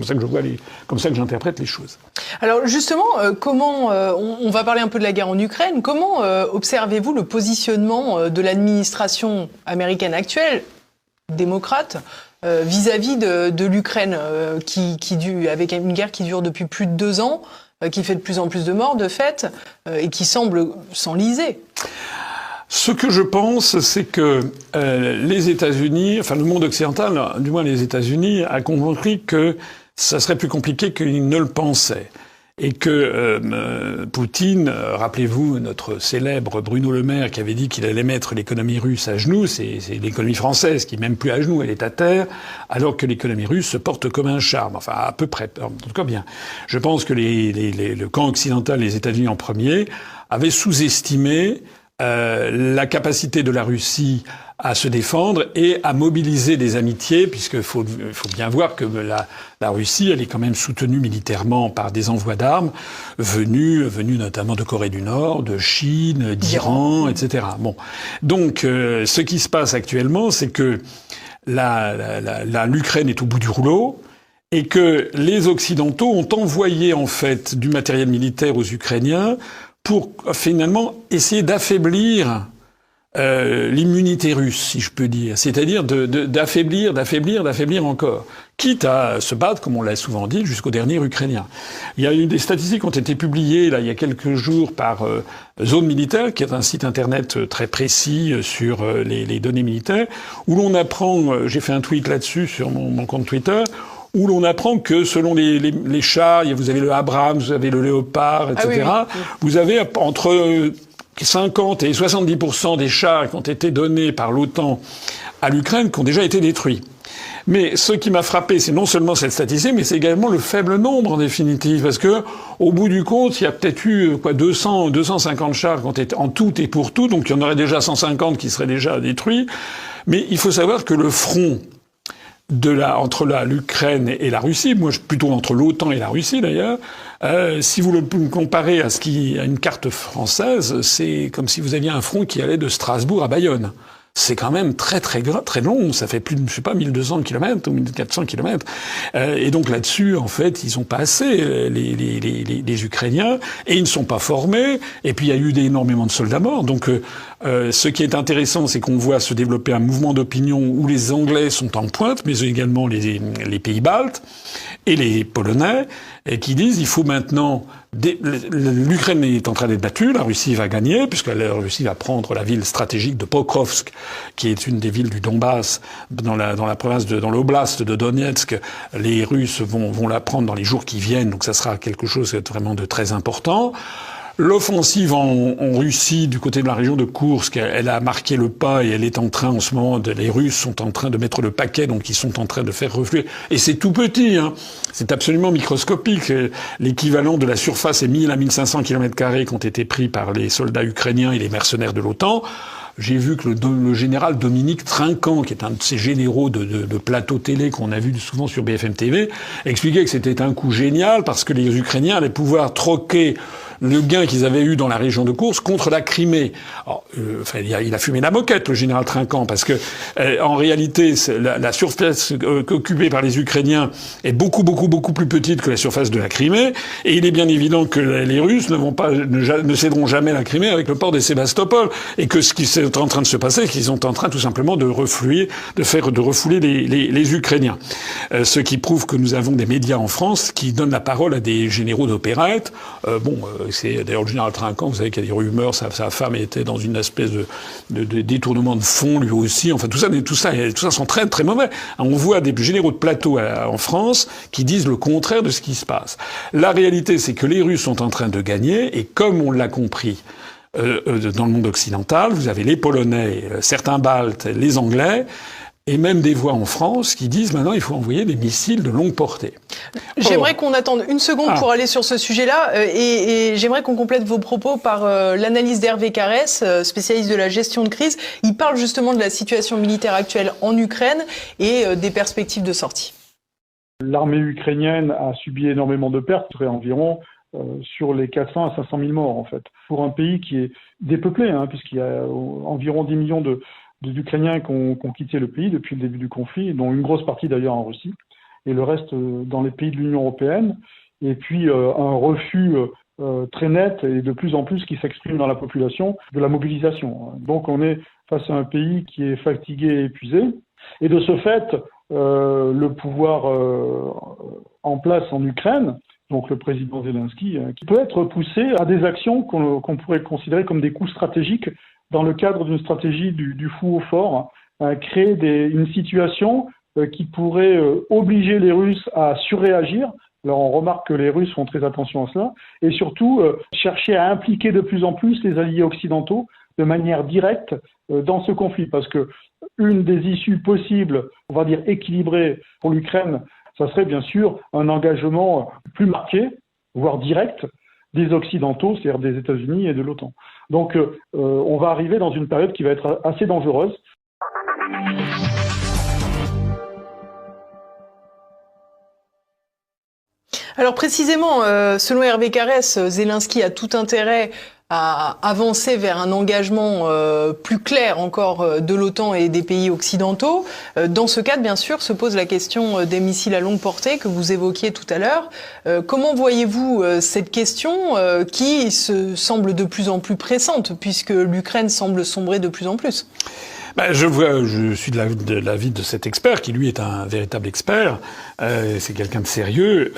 ça que je vois comme ça que j'interprète les choses. Alors justement, comment on va parler un peu de la guerre en Ukraine. Comment observez-vous le positionnement de l'administration américaine actuelle, démocrate, vis-à-vis de l'Ukraine, avec une guerre qui dure depuis plus de 2 ans, qui fait de plus en plus de morts, de fait, et qui semble s'enliser? Ce que je pense, c'est que les États-Unis, enfin le monde occidental, du moins les États-Unis, a compris que ça serait plus compliqué qu'ils ne le pensaient. Et que Poutine, rappelez-vous notre célèbre Bruno Le Maire qui avait dit qu'il allait mettre l'économie russe à genoux, c'est l'économie française qui est même plus à genoux, elle est à terre, alors que l'économie russe se porte comme un charme, enfin à peu près, en tout cas bien. Je pense que le camp occidental, les États-Unis en premier, avaient sous-estimé la capacité de la Russie à se défendre et à mobiliser des amitiés, puisque faut bien voir que la Russie, elle est quand même soutenue militairement par des envois d'armes venus notamment de Corée du Nord, de Chine, d'Iran, etc. Bon, donc ce qui se passe actuellement, c'est que l'Ukraine est au bout du rouleau. Et que les Occidentaux ont envoyé en fait du matériel militaire aux Ukrainiens pour finalement essayer d'affaiblir l'immunité russe, si je peux dire, c'est-à-dire d'affaiblir encore, quitte à se battre, comme on l'a souvent dit, jusqu'au dernier Ukrainien. Il y a eu des statistiques qui ont été publiées là il y a quelques jours par Zone Militaire, qui est un site internet très précis sur les données militaires, où l'on apprend, j'ai fait un tweet là-dessus sur mon compte Twitter, où l'on apprend que selon les chars, vous avez le Abrams, vous avez le Léopard, etc. Ah oui. Vous avez entre 50 et 70% des chars qui ont été donnés par l'OTAN à l'Ukraine qui ont déjà été détruits. Mais ce qui m'a frappé, c'est non seulement cette statistique, mais c'est également le faible nombre en définitive, parce que au bout du compte, il y a peut-être eu 250 chars qui ont été en tout et pour tout, donc il y en aurait déjà 150 qui seraient déjà détruits. Mais il faut savoir que le front entre l'Ukraine et la Russie, moi plutôt entre l'OTAN et la Russie d'ailleurs, si vous le comparez à une carte française, c'est comme si vous aviez un front qui allait de Strasbourg à Bayonne. C'est quand même très long. Ça fait plus de, 1200 km ou 1400 km. Et donc là-dessus, en fait, ils ont pas assez, les Ukrainiens. Et ils ne sont pas formés. Et puis, il y a eu énormément de soldats morts. Donc, ce qui est intéressant, c'est qu'on voit se développer un mouvement d'opinion où les Anglais sont en pointe, mais également les pays baltes et les Polonais, et qui disent il faut maintenant... L'Ukraine est en train d'être battue, la Russie va gagner, puisque la Russie va prendre la ville stratégique de Pokrovsk, qui est une des villes du Donbass, dans la province dans l'oblast de Donetsk. Les Russes vont la prendre dans les jours qui viennent, donc ça sera quelque chose vraiment de très important. L'offensive en Russie, du côté de la région de Koursk, elle a marqué le pas et elle est en train, en ce moment, les Russes sont en train de mettre le paquet, donc ils sont en train de faire refluer. Et c'est tout petit, hein. C'est absolument microscopique. L'équivalent de la surface est 1000 à 1500 km² qui ont été pris par les soldats ukrainiens et les mercenaires de l'OTAN. J'ai vu que le général Dominique Trinquant, qui est un de ces généraux de plateau télé qu'on a vu souvent sur BFM TV, expliquait que c'était un coup génial parce que les Ukrainiens allaient pouvoir troquer le gain qu'ils avaient eu dans la région de Koursk contre la Crimée. Alors, il a fumé la moquette, le général Trinquant, parce que en réalité, la surface occupée par les Ukrainiens est beaucoup plus petite que la surface de la Crimée, et il est bien évident que les Russes ne céderont jamais la Crimée avec le port de Sébastopol, et que ce qui est en train de se passer, c'est qu'ils sont en train tout simplement de refouler les Ukrainiens. Ce qui prouve que nous avons des médias en France qui donnent la parole à des généraux d'opérette. C'est d'ailleurs le général Trinquant, vous savez qu'il y a des rumeurs, sa femme était dans une espèce de détournement de fonds lui aussi. Enfin tout ça sont très très mauvais. On voit des généraux de plateau en France qui disent le contraire de ce qui se passe. La réalité, c'est que les Russes sont en train de gagner, et comme on l'a compris dans le monde occidental, vous avez les Polonais, certains Baltes, les Anglais, et même des voix en France qui disent maintenant il faut envoyer des missiles de longue portée. J'aimerais qu'on attende une seconde pour aller sur ce sujet-là, et j'aimerais qu'on complète vos propos par l'analyse d'Hervé Carès, spécialiste de la gestion de crise. Il parle justement de la situation militaire actuelle en Ukraine et des perspectives de sortie. L'armée ukrainienne a subi énormément de pertes, environ sur les 400 à 500 000 morts en fait. Pour un pays qui est dépeuplé, puisqu'il y a environ 10 millions d'Ukrainiens qui ont quitté le pays depuis le début du conflit, dont une grosse partie d'ailleurs en Russie. et le reste dans les pays de l'Union européenne. Et puis un refus très net et de plus en plus qui s'exprime dans la population de la mobilisation. Donc on est face à un pays qui est fatigué et épuisé. Et de ce fait, le pouvoir en place en Ukraine, donc le président Zelensky, qui peut être poussé à des actions qu'on pourrait considérer comme des coups stratégiques dans le cadre d'une stratégie du fou au fort, créer une situation qui pourrait obliger les Russes à surréagir. Alors on remarque que les Russes font très attention à cela, et surtout chercher à impliquer de plus en plus les alliés occidentaux de manière directe dans ce conflit, parce que une des issues possibles, on va dire équilibrées pour l'Ukraine, ça serait bien sûr un engagement plus marqué, voire direct, des Occidentaux, c'est-à-dire des États-Unis et de l'OTAN. Donc on va arriver dans une période qui va être assez dangereuse. Alors précisément, selon Hervé Carès, Zelensky a tout intérêt à avancer vers un engagement plus clair encore de l'OTAN et des pays occidentaux. Dans ce cadre, bien sûr, se pose la question des missiles à longue portée que vous évoquiez tout à l'heure. Comment voyez-vous cette question qui semble de plus en plus pressante, puisque l'Ukraine semble sombrer de plus en plus ? Je suis de l'avis de cet expert, qui lui est un véritable expert. C'est quelqu'un de sérieux.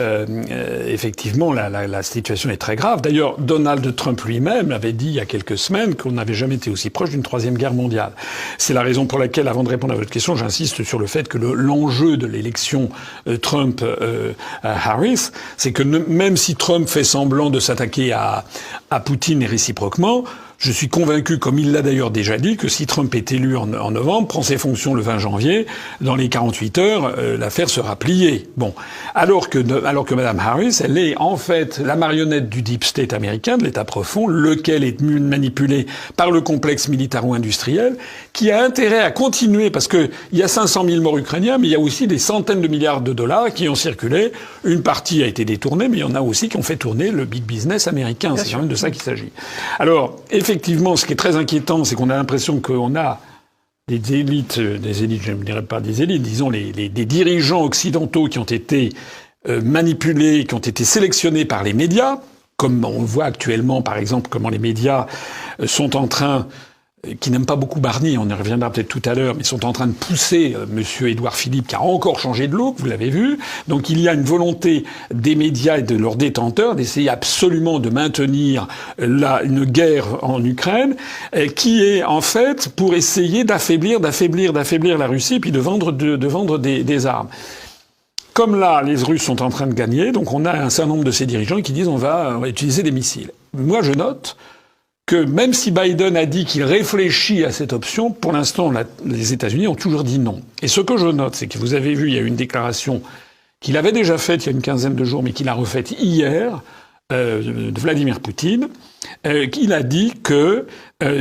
Effectivement, la situation est très grave. D'ailleurs, Donald Trump lui-même avait dit il y a quelques semaines qu'on n'avait jamais été aussi proche d'une troisième guerre mondiale. C'est la raison pour laquelle, avant de répondre à votre question, j'insiste sur le fait que l'enjeu de l'élection Trump-Harris, c'est que même si Trump fait semblant de s'attaquer à Poutine et réciproquement, je suis convaincu, comme il l'a d'ailleurs déjà dit, que si Trump est élu en novembre, prend ses fonctions le 20 janvier, dans les 48 heures, l'affaire sera pliée. Bon. Alors que Madame Harris, elle est en fait la marionnette du deep state américain, de l'État profond, lequel est manipulé par le complexe militaro-industriel, qui a intérêt à continuer, parce que il y a 500 000 morts ukrainiens, mais il y a aussi des centaines de milliards de dollars qui ont circulé. Une partie a été détournée, mais il y en a aussi qui ont fait tourner le big business américain. C'est quand même de ça qu'il s'agit. Alors, effectivement, ce qui est très inquiétant, c'est qu'on a l'impression qu'on a des élites, je ne dirais pas des élites, disons des dirigeants occidentaux qui ont été manipulés, qui ont été sélectionnés par les médias, comme on voit actuellement, par exemple, comment les médias sont en train, qui n'aiment pas beaucoup Barnier, on y reviendra peut-être tout à l'heure, mais sont en train de pousser monsieur Édouard Philippe, qui a encore changé de look, vous l'avez vu. Donc il y a une volonté des médias et de leurs détenteurs d'essayer absolument de maintenir une guerre en Ukraine, qui est en fait pour essayer d'affaiblir la Russie, puis de vendre des armes. Comme là, les Russes sont en train de gagner, donc on a un certain nombre de ces dirigeants qui disent on va utiliser des missiles. Moi, je note que même si Biden a dit qu'il réfléchit à cette option, pour l'instant, les États-Unis ont toujours dit non. Et ce que je note, c'est que vous avez vu, il y a eu une déclaration qu'il avait déjà faite il y a une quinzaine de jours, mais qu'il a refaite hier, de Vladimir Poutine, qu'il a dit que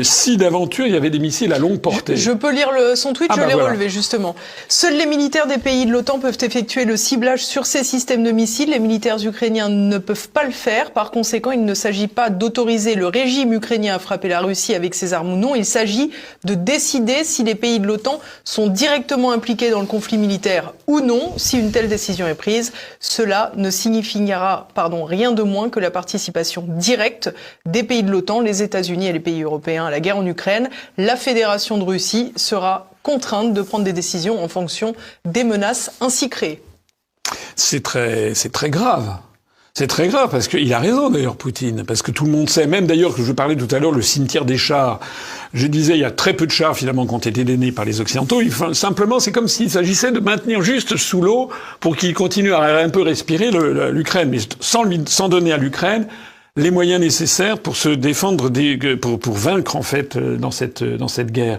si d'aventure il y avait des missiles à longue portée. Je peux lire son tweet, je l'ai relevé justement. Seuls les militaires des pays de l'OTAN peuvent effectuer le ciblage sur ces systèmes de missiles. Les militaires ukrainiens ne peuvent pas le faire. Par conséquent, il ne s'agit pas d'autoriser le régime ukrainien à frapper la Russie avec ses armes ou non. Il s'agit de décider si les pays de l'OTAN sont directement impliqués dans le conflit militaire ou non. Si une telle décision est prise, cela ne signifiera rien de moins que la participation directe des pays de l'OTAN, les États-Unis et les pays européens à la guerre en Ukraine. La Fédération de Russie sera contrainte de prendre des décisions en fonction des menaces ainsi créées. C'est très grave. C'est très grave, parce qu'il a raison d'ailleurs, Poutine, parce que tout le monde sait, même d'ailleurs que je parlais tout à l'heure, le cimetière des chars, je disais il y a très peu de chars finalement qui ont été donnés par les Occidentaux, simplement c'est comme s'il s'agissait de maintenir juste sous l'eau pour qu'il continue à un peu respirer l'Ukraine, mais sans donner à l'Ukraine les moyens nécessaires pour se défendre, pour vaincre en fait dans cette guerre.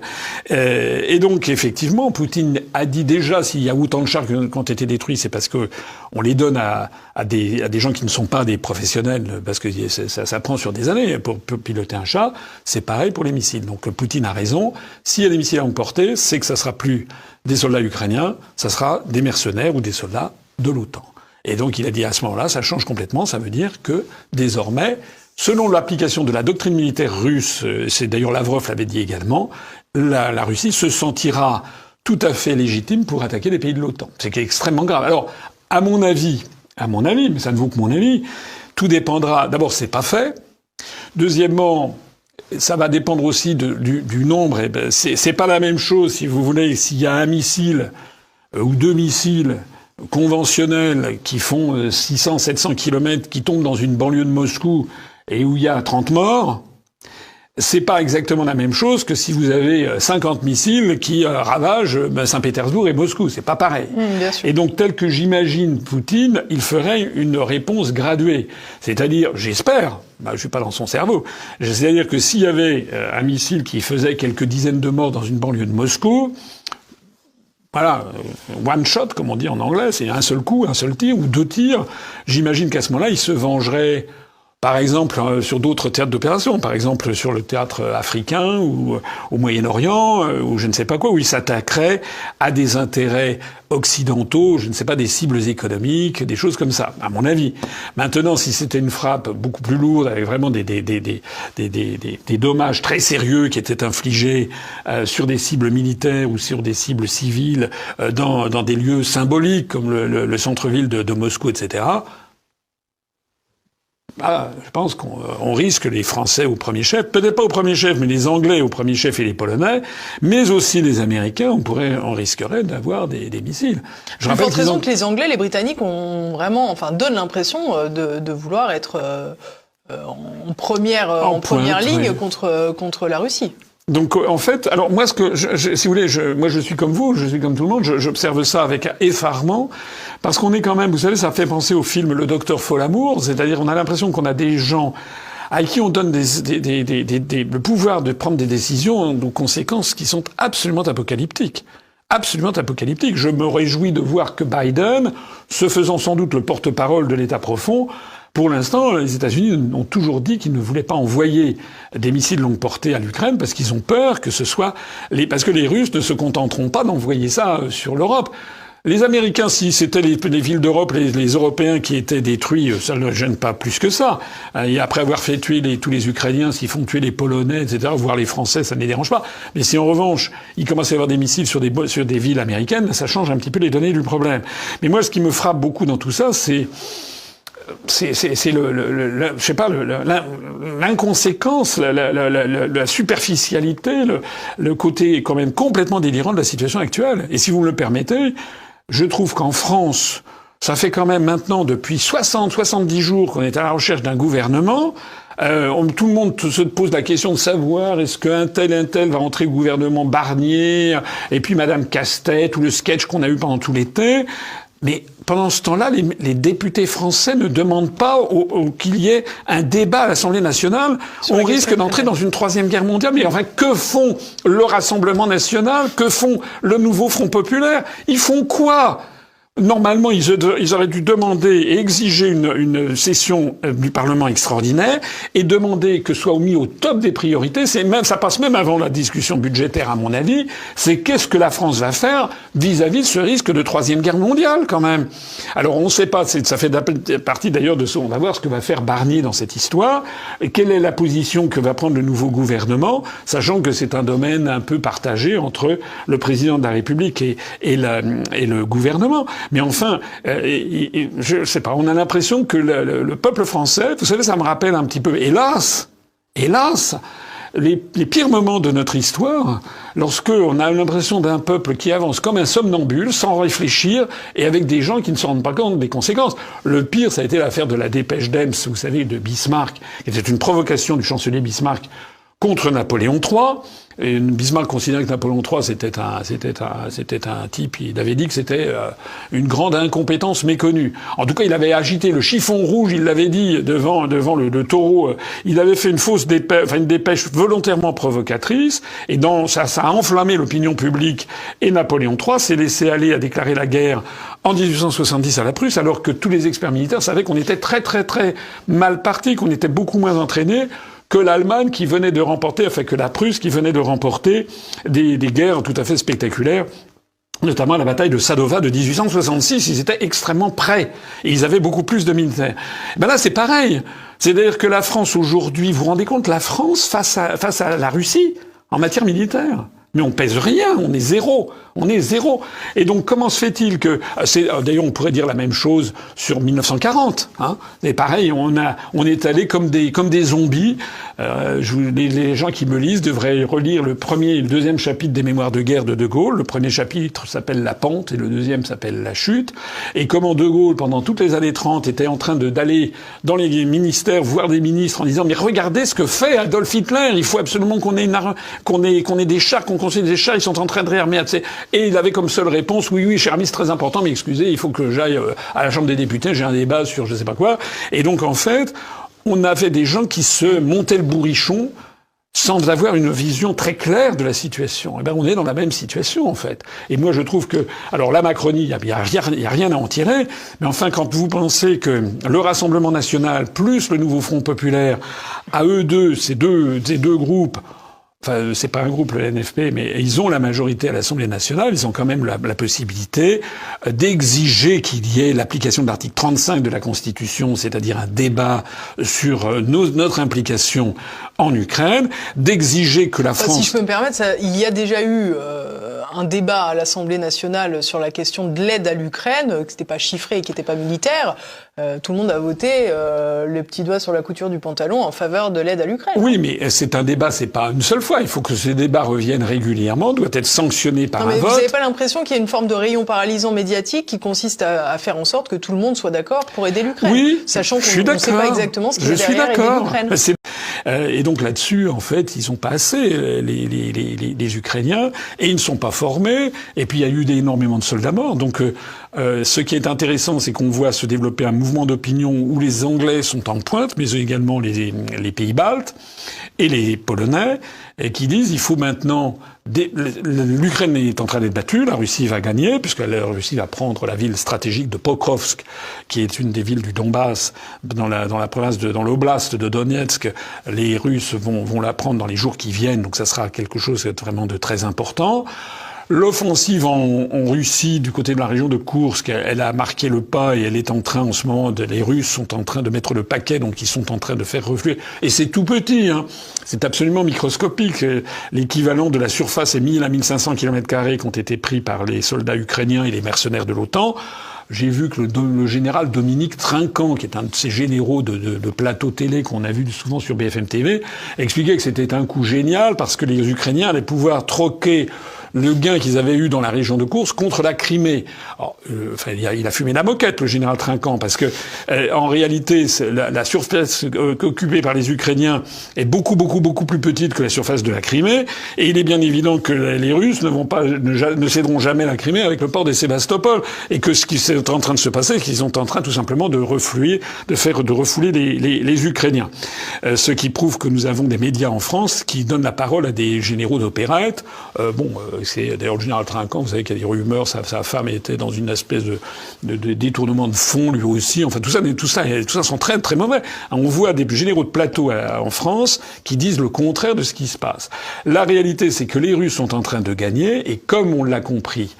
Et donc effectivement, Poutine a dit déjà s'il y a autant de chars qui ont été détruits, c'est parce que on les donne à des gens qui ne sont pas des professionnels, parce que ça prend sur des années pour piloter un char. C'est pareil pour les missiles. Donc Poutine a raison. S'il y a des missiles à longue portée, c'est que ça sera plus des soldats ukrainiens, ça sera des mercenaires ou des soldats de l'OTAN. Et donc il a dit à ce moment-là, ça change complètement, ça veut dire que désormais, selon l'application de la doctrine militaire russe, c'est d'ailleurs Lavrov l'avait dit également, la Russie se sentira tout à fait légitime pour attaquer les pays de l'OTAN. C'est extrêmement grave. Alors, À mon avis, mais ça ne vaut que mon avis, tout dépendra. D'abord, c'est pas fait. Deuxièmement, ça va dépendre aussi du nombre. Eh ben, c'est pas la même chose, si vous voulez, s'il y a un missile ou deux missiles conventionnels qui font 600, 700 kilomètres, qui tombent dans une banlieue de Moscou et où il y a 30 morts. C'est pas exactement la même chose que si vous avez 50 missiles qui ravagent Saint-Pétersbourg et Moscou. C'est pas pareil. Bien sûr. Et donc, tel que j'imagine Poutine, il ferait une réponse graduée. C'est-à-dire, j'espère, je suis pas dans son cerveau, c'est-à-dire que s'il y avait un missile qui faisait quelques dizaines de morts dans une banlieue de Moscou, voilà, one shot, comme on dit en anglais, c'est un seul coup, un seul tir ou deux tirs, j'imagine qu'à ce moment-là, il se vengerait. Par exemple, sur d'autres théâtres d'opération, par exemple sur le théâtre africain ou au Moyen-Orient, ou je ne sais pas quoi, où il s'attaquerait à des intérêts occidentaux, je ne sais pas, des cibles économiques, des choses comme ça, à mon avis. Maintenant, si c'était une frappe beaucoup plus lourde, avec vraiment des dommages très sérieux qui étaient infligés sur des cibles militaires ou sur des cibles civiles, dans des lieux symboliques comme le centre-ville de Moscou, etc., je pense qu'on risque les Français au premier chef, peut-être pas au premier chef, mais les Anglais au premier chef et les Polonais, mais aussi les Américains, on risquerait d'avoir des missiles. Je rappelle raison que les Anglais, les Britanniques ont vraiment, donnent l'impression de vouloir être en première ligne contre la Russie. Donc en fait, alors moi si vous voulez, moi je suis comme vous, je suis comme tout le monde, j'observe ça avec effarement, parce qu'on est quand même, vous savez, ça fait penser au film Le Docteur Folamour, c'est-à-dire on a l'impression qu'on a des gens à qui on donne le pouvoir de prendre des décisions de conséquences qui sont absolument apocalyptiques. Absolument apocalyptique. Je me réjouis de voir que Biden, se faisant sans doute le porte-parole de l'État profond, pour l'instant, les États-Unis ont toujours dit qu'ils ne voulaient pas envoyer des missiles longue portée à l'Ukraine parce qu'ils ont peur que ce soit parce que les Russes ne se contenteront pas d'envoyer ça sur l'Europe. Les Américains, si c'était les villes d'Europe, les Européens qui étaient détruits, ça ne gêne pas plus que ça. Et après avoir fait tuer tous les Ukrainiens, s'ils font tuer les Polonais, etc., voire les Français, ça ne les dérange pas. Mais si en revanche, il commence à y avoir des missiles sur des villes américaines, ça change un petit peu les données du problème. Mais moi, ce qui me frappe beaucoup dans tout ça, c'est l'inconséquence, la superficialité, le côté quand même complètement délirant de la situation actuelle. Et si vous me le permettez, je trouve qu'en France, ça fait quand même maintenant depuis 70 jours qu'on est à la recherche d'un gouvernement. Tout le monde se pose la question de savoir est-ce qu'un tel va entrer au gouvernement Barnier, et puis Madame Casse-Tête, ou le sketch qu'on a eu pendant tout l'été. Mais pendant ce temps-là, les députés français ne demandent pas qu'il y ait un débat à l'Assemblée nationale. On risque d'entrer dans une troisième guerre mondiale. Mais enfin, que font le Rassemblement national? Que font le Nouveau Front populaire? Ils font quoi? Normalement, ils auraient dû demander et exiger une session du Parlement extraordinaire et demander que soit mis au top des priorités. Ça passe même avant la discussion budgétaire, à mon avis. C'est qu'est-ce que la France va faire vis-à-vis de ce risque de troisième guerre mondiale, quand même. Alors, on ne sait pas. Ça fait partie d'ailleurs de ce. On va voir ce que va faire Barnier dans cette histoire. Et quelle est la position que va prendre le nouveau gouvernement, sachant que c'est un domaine un peu partagé entre le président de la République et le gouvernement. Mais enfin, je sais pas, on a l'impression que le peuple français, vous savez, ça me rappelle un petit peu, hélas, les pires moments de notre histoire, lorsque on a l'impression d'un peuple qui avance comme un somnambule, sans réfléchir, et avec des gens qui ne se rendent pas compte des conséquences. Le pire, ça a été l'affaire de la dépêche d'Ems, vous savez, de Bismarck, qui était une provocation du chancelier Bismarck contre Napoléon III. Et Bismarck considérait que Napoléon III c'était un type, il avait dit que c'était une grande incompétence méconnue. En tout cas, il avait agité le chiffon rouge, il l'avait dit devant le taureau. Il avait fait une dépêche volontairement provocatrice, et ça a enflammé l'opinion publique. Et Napoléon III s'est laissé aller à déclarer la guerre en 1870 à la Prusse, alors que tous les experts militaires savaient qu'on était très très très mal partis, qu'on était beaucoup moins entraînés que l'Allemagne qui venait de remporter, que la Prusse qui venait de remporter des guerres tout à fait spectaculaires, notamment la bataille de Sadova de 1866. Ils étaient extrêmement prêts. Et ils avaient beaucoup plus de militaires. Ben là, c'est pareil. C'est-à-dire que la France aujourd'hui, vous vous rendez compte, la France face à la Russie, en matière militaire. Mais on pèse rien, on est zéro. On est zéro. Et donc, comment se fait-il que... D'ailleurs, on pourrait dire la même chose sur 1940. Hein. Et pareil, on est allé comme des zombies. Les gens qui me lisent devraient relire le premier et le deuxième chapitre des Mémoires de guerre de De Gaulle. Le premier chapitre s'appelle La pente et le deuxième s'appelle La chute. Et comment De Gaulle, pendant toutes les années 30, était en train d'aller dans les ministères voir des ministres en disant « Mais regardez ce que fait Adolf Hitler. Il faut absolument qu'on ait des chars, qu'on construise des chars. Ils sont en train de réarmer. » Et il avait comme seule réponse « Oui, cher ami, c'est très important, mais excusez, il faut que j'aille à la Chambre des députés. J'ai un débat sur je sais pas quoi. » Et donc, en fait, on avait des gens qui se montaient le bourrichon sans avoir une vision très claire de la situation. Eh ben, on est dans la même situation, en fait. Et moi, je trouve que, alors, la Macronie, il y a rien à en tirer. Mais enfin, quand vous pensez que le Rassemblement national plus le Nouveau Front populaire, à eux deux, ces deux groupes, enfin, c'est pas un groupe, le NFP, mais ils ont la majorité à l'Assemblée nationale. Ils ont quand même la possibilité d'exiger qu'il y ait l'application de l'article 35 de la Constitution, c'est-à-dire un débat sur notre implication en Ukraine, d'exiger que la France... Si je peux me permettre, il y a déjà eu un débat à l'Assemblée nationale sur la question de l'aide à l'Ukraine, que c'était pas chiffré et qui n'était pas militaire. Tout le monde a voté le petit doigt sur la couture du pantalon en faveur de l'aide à l'Ukraine. Oui, mais c'est un débat, c'est pas une seule fois. Il faut que ce débat revienne régulièrement, doit être sanctionné par un vote. Vous n'avez pas l'impression qu'il y a une forme de rayon paralysant médiatique qui consiste à faire en sorte que tout le monde soit d'accord pour aider l'Ukraine, oui, sachant qu'on ne sait pas exactement ce qu'il y a derrière aider l'Ukraine. Et donc là-dessus, en fait, ils sont pas assez, les Ukrainiens, et ils ne sont pas formés. Et puis il y a eu énormément de soldats morts. Donc ce qui est intéressant, c'est qu'on voit se développer un mouvement d'opinion où les Anglais sont en pointe, mais également les pays baltes et les Polonais, et qui disent il faut maintenant... L'Ukraine est en train d'être battue, la Russie va gagner, puisque la Russie va prendre la ville stratégique de Pokrovsk, qui est une des villes du Donbass, dans la province dans l'oblast de Donetsk. Les Russes vont la prendre dans les jours qui viennent, donc ça sera quelque chose vraiment de très important. L'offensive en Russie, du côté de la région de Koursk, elle a marqué le pas et elle est en train, en ce moment, les Russes sont en train de mettre le paquet, donc ils sont en train de faire refluer. Et c'est tout petit, hein. C'est absolument microscopique. L'équivalent de la surface est 1000 à 1500 km² qui ont été pris par les soldats ukrainiens et les mercenaires de l'OTAN. J'ai vu que le général Dominique Trinquant, qui est un de ces généraux de plateau télé qu'on a vu souvent sur BFM TV, expliquait que c'était un coup génial parce que les Ukrainiens allaient pouvoir troquer le gain qu'ils avaient eu dans la région de Koursk contre la Crimée. Alors, il a fumé la moquette, le général Trinquant, parce que en réalité, la surface occupée par les Ukrainiens est beaucoup plus petite que la surface de la Crimée, et il est bien évident que les Russes ne céderont jamais la Crimée avec le port de Sébastopol, et que ce qui est en train de se passer, c'est qu'ils sont en train tout simplement de refouler les Ukrainiens. Ce qui prouve que nous avons des médias en France qui donnent la parole à des généraux d'opérette. C'est d'ailleurs le général Trinquant, vous savez qu'il y a des rumeurs, sa femme était dans une espèce de détournement de fonds lui aussi. Enfin tout ça sont très très mauvais. On voit des généraux de plateau en France qui disent le contraire de ce qui se passe. La réalité, c'est que les Russes sont en train de gagner, et comme on l'a compris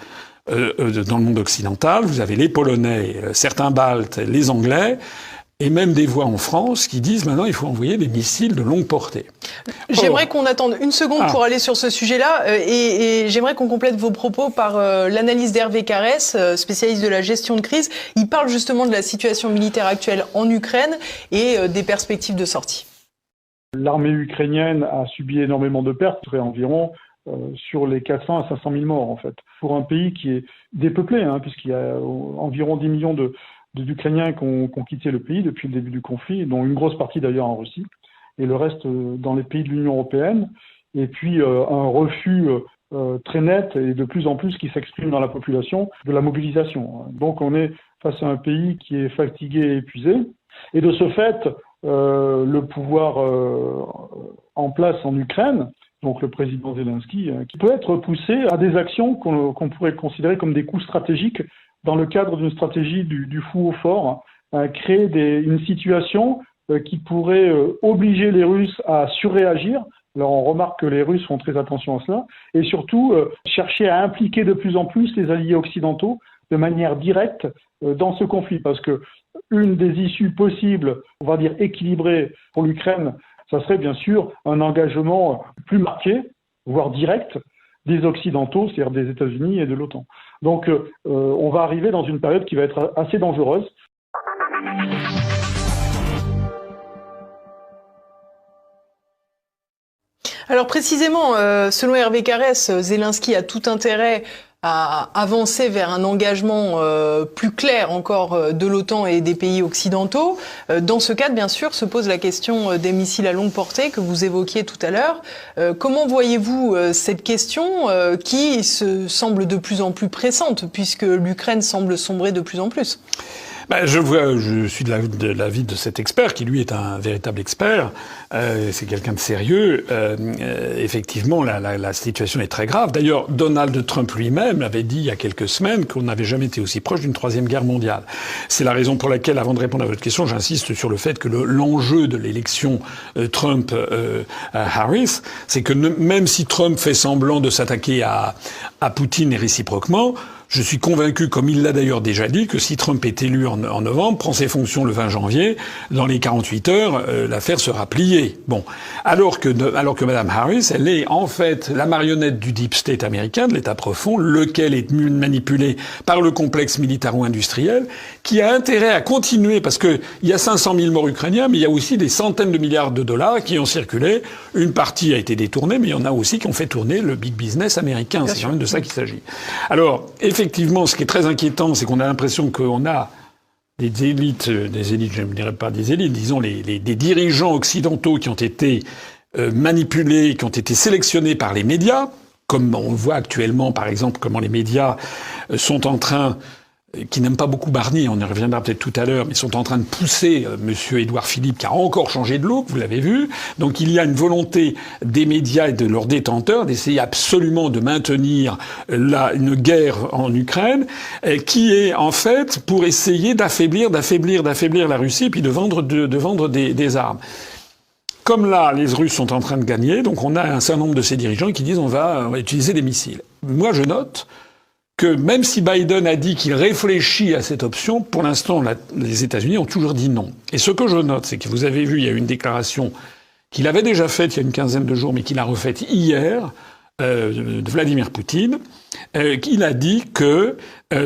dans le monde occidental, vous avez les Polonais, certains Baltes, les Anglais, et même des voix en France qui disent maintenant il faut envoyer des missiles de longue portée. J'aimerais qu'on attende une seconde pour aller sur ce sujet-là, et j'aimerais qu'on complète vos propos par l'analyse d'Hervé Carès, spécialiste de la gestion de crise. Il parle justement de la situation militaire actuelle en Ukraine et des perspectives de sortie. L'armée ukrainienne a subi énormément de pertes, environ sur les 400 à 500 000 morts en fait. Pour un pays qui est dépeuplé, puisqu'il y a environ 10 millions d'Ukrainiens qui ont quitté le pays depuis le début du conflit, dont une grosse partie d'ailleurs en Russie, et le reste dans les pays de l'Union européenne, et puis un refus très net et de plus en plus qui s'exprime dans la population de la mobilisation. Donc on est face à un pays qui est fatigué et épuisé, et de ce fait, le pouvoir en place en Ukraine, donc le président Zelensky, qui peut être poussé à des actions qu'on pourrait considérer comme des coups stratégiques dans le cadre d'une stratégie du fou au fort, créer une situation qui pourrait obliger les Russes à surréagir. Alors on remarque que les Russes font très attention à cela, et surtout chercher à impliquer de plus en plus les alliés occidentaux de manière directe dans ce conflit, parce que une des issues possibles, on va dire équilibrées pour l'Ukraine, ça serait bien sûr un engagement plus marqué, voire direct, des Occidentaux, c'est-à-dire des États-Unis et de l'OTAN. Donc on va arriver dans une période qui va être assez dangereuse. Alors précisément, selon Hervé Carès, Zelensky a tout intérêt à avancer vers un engagement plus clair encore de l'OTAN et des pays occidentaux. Dans ce cadre, bien sûr, se pose la question des missiles à longue portée que vous évoquiez tout à l'heure. Comment voyez-vous cette question qui se semble de plus en plus pressante puisque l'Ukraine semble sombrer de plus en plus ? Je suis de l'avis de cet expert, qui lui est un véritable expert. C'est quelqu'un de sérieux. Effectivement, la situation est très grave. D'ailleurs, Donald Trump lui-même avait dit il y a quelques semaines qu'on n'avait jamais été aussi proche d'une troisième guerre mondiale. C'est la raison pour laquelle, avant de répondre à votre question, j'insiste sur le fait que l'enjeu de l'élection Trump-Harris, c'est que même si Trump fait semblant de s'attaquer à Poutine et réciproquement, je suis convaincu, comme il l'a d'ailleurs déjà dit, que si Trump est élu en novembre, prend ses fonctions le 20 janvier, dans les 48 heures, l'affaire sera pliée. Bon. Alors que Madame Harris, elle est en fait la marionnette du deep state américain, de l'État profond, lequel est manipulé par le complexe militaro-industriel, qui a intérêt à continuer, parce que il y a 500 000 morts ukrainiens, mais il y a aussi des centaines de milliards de dollars qui ont circulé. Une partie a été détournée, mais il y en a aussi qui ont fait tourner le big business américain. C'est quand même de ça qu'il s'agit. Alors, effectivement, ce qui est très inquiétant, c'est qu'on a l'impression qu'on a des élites, je ne dirais pas des élites, disons des dirigeants occidentaux qui ont été manipulés, qui ont été sélectionnés par les médias, comme on voit actuellement, par exemple, comment les médias sont en train, qui n'aiment pas beaucoup Barnier, on y reviendra peut-être tout à l'heure, mais sont en train de pousser Monsieur Édouard Philippe, qui a encore changé de look, vous l'avez vu. Donc il y a une volonté des médias et de leurs détenteurs d'essayer absolument de maintenir une guerre en Ukraine, qui est en fait pour essayer d'affaiblir la Russie, puis de vendre des armes. Comme là, les Russes sont en train de gagner, donc on a un certain nombre de ces dirigeants qui disent on va utiliser des missiles. Moi, je note que même si Biden a dit qu'il réfléchit à cette option, pour l'instant, les États-Unis ont toujours dit non. Et ce que je note, c'est que vous avez vu, il y a eu une déclaration qu'il avait déjà faite il y a une quinzaine de jours, mais qu'il a refaite hier, de Vladimir Poutine, qu'il a dit que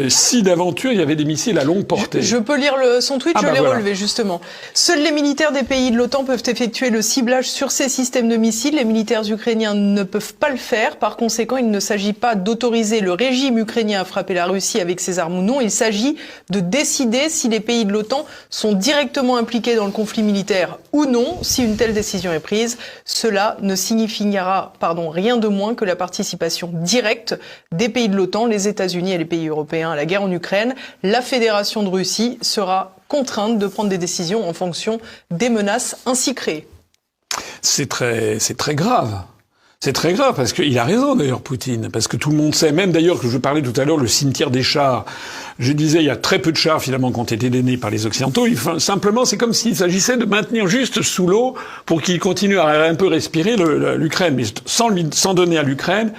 si d'aventure il y avait des missiles à longue portée. Je peux lire son tweet, je l'ai relevé justement. Seuls les militaires des pays de l'OTAN peuvent effectuer le ciblage sur ces systèmes de missiles. Les militaires ukrainiens ne peuvent pas le faire. Par conséquent, il ne s'agit pas d'autoriser le régime ukrainien à frapper la Russie avec ses armes ou non. Il s'agit de décider si les pays de l'OTAN sont directement impliqués dans le conflit militaire ou non. Si une telle décision est prise, cela ne signifiera rien de moins que la participation directe des pays de l'OTAN, les États-Unis et les pays européens à la guerre en Ukraine. La Fédération de Russie sera contrainte de prendre des décisions en fonction des menaces ainsi créées. C'est très grave. C'est très grave, parce qu'il a raison d'ailleurs, Poutine, parce que tout le monde sait, même d'ailleurs que je parlais tout à l'heure, le cimetière des chars, je disais il y a très peu de chars finalement qui ont été donnés par les Occidentaux, simplement c'est comme s'il s'agissait de maintenir juste sous l'eau pour qu'il continue à un peu respirer l'Ukraine, mais sans donner à l'Ukraine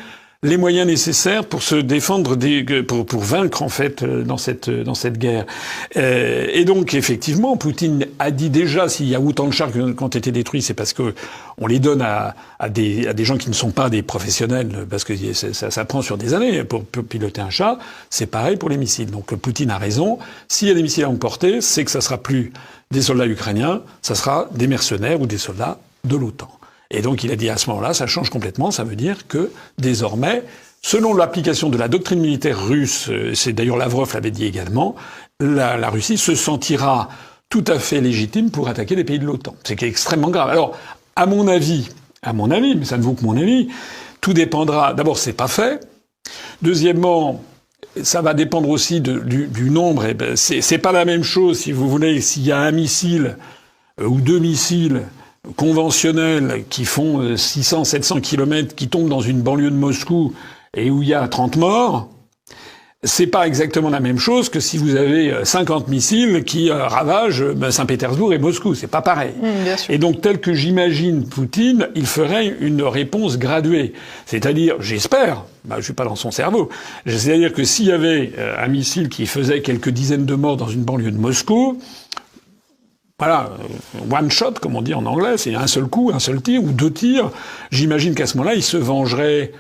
les moyens nécessaires pour se défendre, pour vaincre en fait dans cette guerre. Et donc effectivement, Poutine a dit déjà s'il y a autant de chars qui ont été détruits, c'est parce que on les donne à des gens qui ne sont pas des professionnels, parce que ça prend sur des années pour piloter un char. C'est pareil pour les missiles. Donc Poutine a raison. S'il y a des missiles à longue portée, c'est que ça sera plus des soldats ukrainiens, ça sera des mercenaires ou des soldats de l'OTAN. Et donc il a dit à ce moment-là, ça change complètement, ça veut dire que désormais, selon l'application de la doctrine militaire russe, c'est d'ailleurs Lavrov l'avait dit également, la Russie se sentira tout à fait légitime pour attaquer les pays de l'OTAN. C'est extrêmement grave. Alors, à mon avis, mais ça ne vaut que mon avis, tout dépendra. D'abord, c'est pas fait. Deuxièmement, ça va dépendre aussi du nombre. Et ben, c'est pas la même chose, si vous voulez, s'il y a un missile ou deux missiles conventionnels qui font 600, 700 kilomètres, qui tombent dans une banlieue de Moscou et où il y a 30 morts, c'est pas exactement la même chose que si vous avez 50 missiles qui ravagent Saint-Pétersbourg et Moscou. C'est pas pareil. Bien sûr. Et donc, tel que j'imagine Poutine, il ferait une réponse graduée. C'est-à-dire, j'espère, je suis pas dans son cerveau, c'est-à-dire que s'il y avait un missile qui faisait quelques dizaines de morts dans une banlieue de Moscou, voilà, one shot, comme on dit en anglais, c'est un seul coup, un seul tir ou deux tirs. J'imagine qu'à ce moment-là, il se vengerait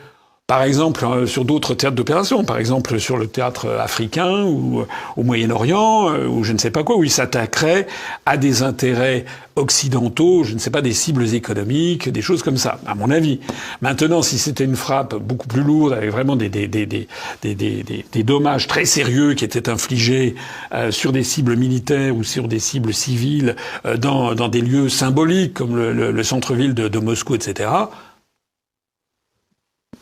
par exemple, sur d'autres théâtres d'opération, par exemple sur le théâtre africain ou au Moyen-Orient, ou je ne sais pas quoi, où ils s'attaqueraient à des intérêts occidentaux, je ne sais pas, des cibles économiques, des choses comme ça, à mon avis. Maintenant, si c'était une frappe beaucoup plus lourde, avec vraiment des dommages très sérieux qui étaient infligés sur des cibles militaires ou sur des cibles civiles dans des lieux symboliques comme le centre-ville de Moscou, etc.,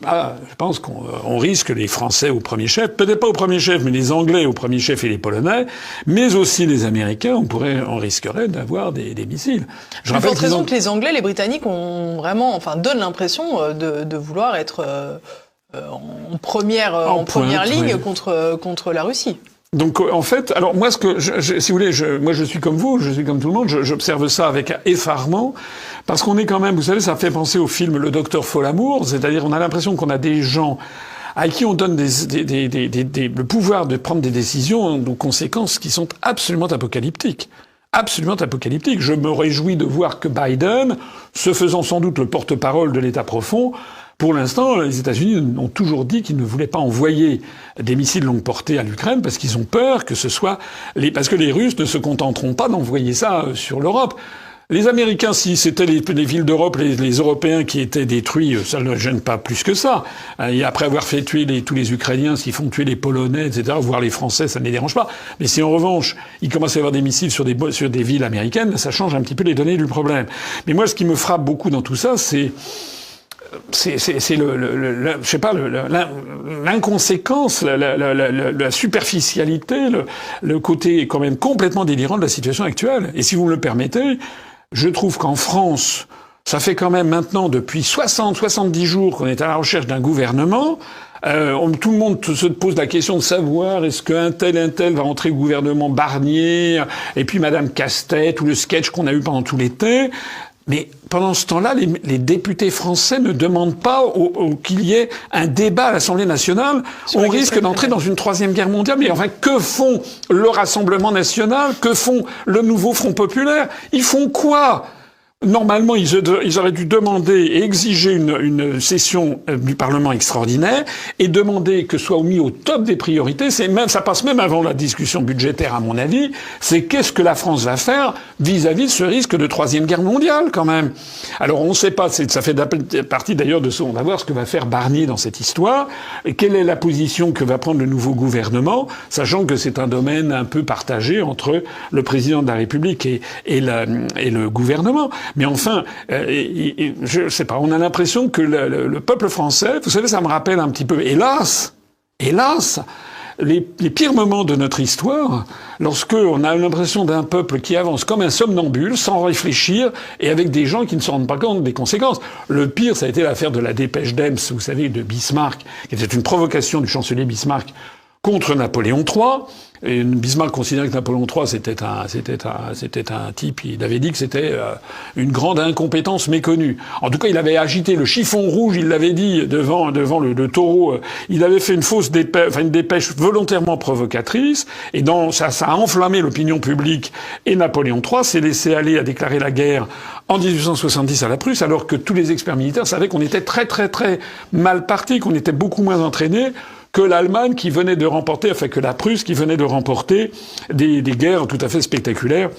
je pense qu'on risque les Français au premier chef, peut-être pas au premier chef, mais les Anglais au premier chef et les Polonais, mais aussi les Américains, on risquerait d'avoir des missiles. Je rappelle raison que les Anglais, les Britanniques ont vraiment, donnent l'impression de vouloir être en première ligne contre la Russie. Donc en fait, alors moi si vous voulez, moi je suis comme vous, je suis comme tout le monde, j'observe ça avec effarement, parce qu'on est quand même, vous savez, ça fait penser au film Le Docteur Folamour, c'est-à-dire on a l'impression qu'on a des gens à qui on donne le pouvoir de prendre des décisions de conséquences qui sont absolument apocalyptiques. Absolument apocalyptique. Je me réjouis de voir que Biden, se faisant sans doute le porte-parole de l'État profond, pour l'instant, les États-Unis ont toujours dit qu'ils ne voulaient pas envoyer des missiles longue portée à l'Ukraine parce qu'ils ont peur que ce soit parce que les Russes ne se contenteront pas d'envoyer ça sur l'Europe. Les Américains, si c'était les villes d'Europe, les Européens qui étaient détruits, ça ne gêne pas plus que ça. Et après avoir fait tuer tous les Ukrainiens, s'ils font tuer les Polonais, etc., voire les Français, ça ne les dérange pas. Mais si en revanche, il commence à y avoir des missiles sur des villes américaines, ça change un petit peu les données du problème. Mais moi, ce qui me frappe beaucoup dans tout ça, c'est l'inconséquence, la superficialité, le côté quand même complètement délirant de la situation actuelle. Et si vous me le permettez, je trouve qu'en France, ça fait quand même maintenant depuis 70 jours qu'on est à la recherche d'un gouvernement. Tout le monde se pose la question de savoir est-ce qu'un tel va entrer au gouvernement Barnier, et puis Madame Casse-Tête, ou le sketch qu'on a eu pendant tout l'été. Mais pendant ce temps-là, les députés français ne demandent pas qu'il y ait un débat à l'Assemblée nationale. On risque d'entrer dans une troisième guerre mondiale. Mais enfin, que font le Rassemblement national? Que font le Nouveau Front populaire? Ils font quoi? Normalement, ils auraient dû demander et exiger une session du Parlement extraordinaire et demander que soit mis au top des priorités. Ça passe même avant la discussion budgétaire, à mon avis. C'est qu'est-ce que la France va faire vis-à-vis de ce risque de troisième guerre mondiale, quand même. Alors, on ne sait pas. Ça fait partie d'ailleurs de ce. On va voir ce que va faire Barnier dans cette histoire. Et quelle est la position que va prendre le nouveau gouvernement, sachant que c'est un domaine un peu partagé entre le président de la République et le gouvernement. Mais enfin, je sais pas, on a l'impression que le peuple français, vous savez, ça me rappelle un petit peu, hélas, les pires moments de notre histoire, lorsque on a l'impression d'un peuple qui avance comme un somnambule, sans réfléchir, et avec des gens qui ne se rendent pas compte des conséquences. Le pire, ça a été l'affaire de la dépêche d'Ems, vous savez, de Bismarck, qui était une provocation du chancelier Bismarck contre Napoléon III. Et Bismarck considérait que Napoléon III, c'était un type, il avait dit que c'était une grande incompétence méconnue. En tout cas, il avait agité le chiffon rouge, il l'avait dit devant le taureau. Il avait fait une dépêche volontairement provocatrice, et ça a enflammé l'opinion publique. Et Napoléon III s'est laissé aller à déclarer la guerre en 1870 à la Prusse, alors que tous les experts militaires savaient qu'on était très très très mal partis, qu'on était beaucoup moins entraînés que l'Allemagne qui venait de remporter, que la Prusse qui venait de remporter des guerres tout à fait spectaculaires,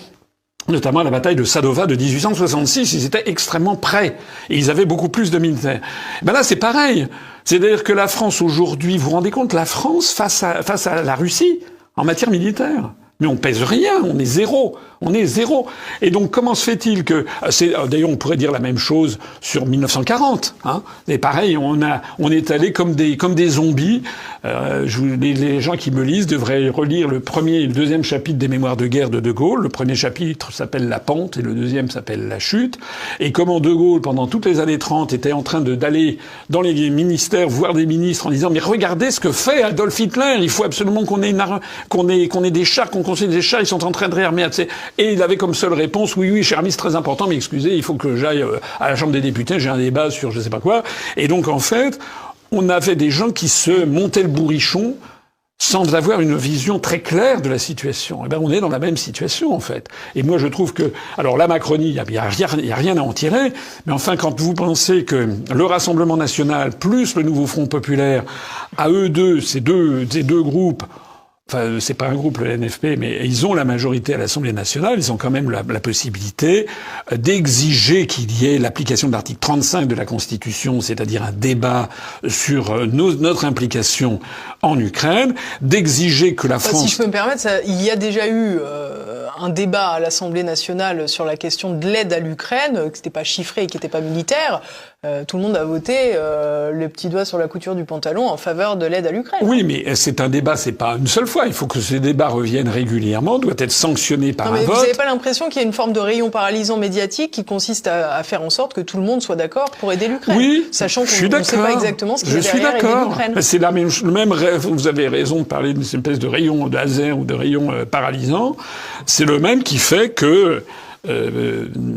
notamment la bataille de Sadova de 1866. Ils étaient extrêmement prêts. Et ils avaient beaucoup plus de militaires. Ben là, c'est pareil. C'est-à-dire que la France aujourd'hui, vous vous rendez compte, la France face à la Russie, en matière militaire. Mais on pèse rien, on est zéro. On est zéro. Et donc, comment se fait-il que... D'ailleurs, on pourrait dire la même chose sur 1940. Hein. Et pareil, on est allé comme des zombies. Les gens qui me lisent devraient relire le premier et le deuxième chapitre des Mémoires de guerre de De Gaulle. Le premier chapitre s'appelle La pente et le deuxième s'appelle La chute. Et comment De Gaulle, pendant toutes les années 30, était en train d'aller dans les ministères voir des ministres en disant « Mais regardez ce que fait Adolf Hitler. Il faut absolument qu'on ait des chars, qu'on construise des chars. Ils sont en train de réarmer. » Et il avait comme seule réponse, oui, cher ami, c'est très important, mais excusez, il faut que j'aille à la Chambre des députés, j'ai un débat sur je sais pas quoi. Et donc, en fait, on avait des gens qui se montaient le bourrichon sans avoir une vision très claire de la situation. Eh ben, on est dans la même situation, en fait. Et moi, je trouve que, alors, la Macronie, il y a rien à en tirer. Mais enfin, quand vous pensez que le Rassemblement national plus le Nouveau Front populaire, à eux deux, ces deux groupes, enfin, c'est pas un groupe, le NFP, mais ils ont la majorité à l'Assemblée nationale. Ils ont quand même la possibilité d'exiger qu'il y ait l'application de l'article 35 de la Constitution, c'est-à-dire un débat sur notre implication en Ukraine, d'exiger que la France... Si je peux me permettre, il y a déjà eu un débat à l'Assemblée nationale sur la question de l'aide à l'Ukraine, que c'était pas chiffré et qui n'était pas militaire. Tout le monde a voté le petit doigt sur la couture du pantalon en faveur de l'aide à l'Ukraine. Oui, mais c'est un débat, c'est pas une seule fois. Il faut que ce débat revienne régulièrement, doit être sanctionné par un vote. Vous n'avez pas l'impression qu'il y a une forme de rayon paralysant médiatique qui consiste à faire en sorte que tout le monde soit d'accord pour aider l'Ukraine? Oui, sachant qu'on ne sait pas exactement ce qu'il y a derrière aider l'Ukraine. C'est le même vous avez raison de parler d'une espèce de rayon de laser ou de rayon paralysant. C'est le même qui fait que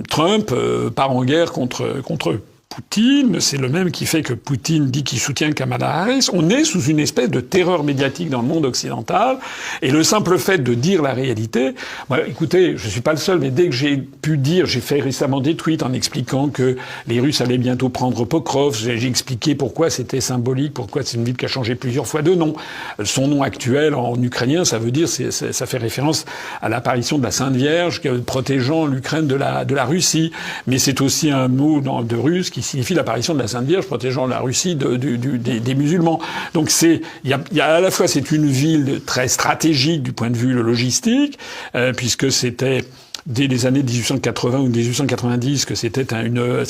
Trump part en guerre contre Poutine, c'est le même qui fait que Poutine dit qu'il soutient Kamala Harris. On est sous une espèce de terreur médiatique dans le monde occidental. Et le simple fait de dire la réalité... Moi, écoutez, je suis pas le seul, mais dès que j'ai pu dire... J'ai fait récemment des tweets en expliquant que les Russes allaient bientôt prendre Pokrov. J'ai expliqué pourquoi c'était symbolique, pourquoi c'est une ville qui a changé plusieurs fois de nom. Son nom actuel en ukrainien, ça veut dire... ça fait référence à l'apparition de la Sainte Vierge protégeant l'Ukraine de la Russie. Mais c'est aussi un mot de russe qui signifie l'apparition de la Sainte Vierge protégeant la Russie des musulmans. Donc il y a à la fois c'est une ville très stratégique du point de vue logistique, puisque c'était dès les années 1880 ou 1890 que ça